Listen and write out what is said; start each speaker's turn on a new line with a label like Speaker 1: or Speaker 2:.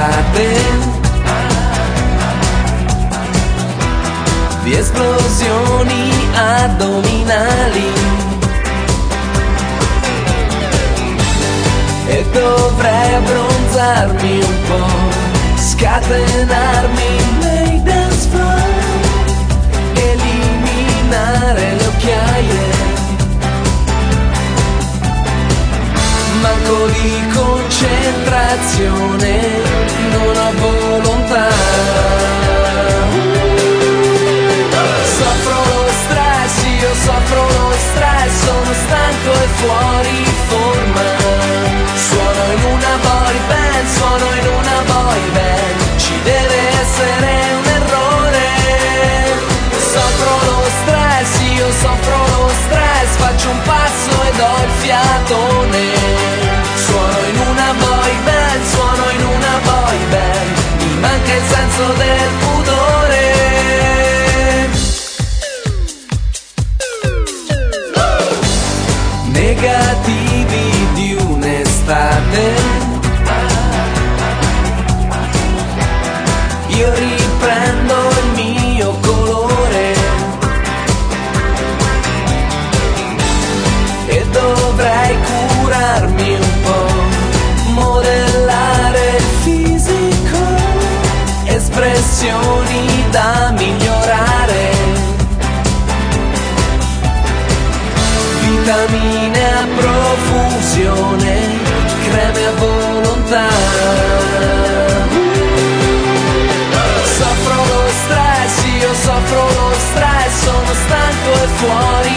Speaker 1: estate, di esplosioni addominali, e dovrei abbronzarmi un po', scatenarmi nei dance floor, eliminare le occhiaie, manco di concentrazione, non ho volontà. Soffro lo stress, io soffro lo stress, sono stanco e fuori forma. Suono in una boy band, suono in una boy band, ci deve essere un errore. Soffro lo stress, io soffro lo stress, faccio un passo e do il fiatone. Suono in una boy band, suono in una boy band, mi manca il senso del pudore. Negativi di un'estate, io riprendo il mio colore e dovrei curarmi un po', modellare il fisico, espressioni da migliorare, vitamine a profusione, creme a volontà. Soffro lo stress, io soffro lo stress, sono stanco e fuori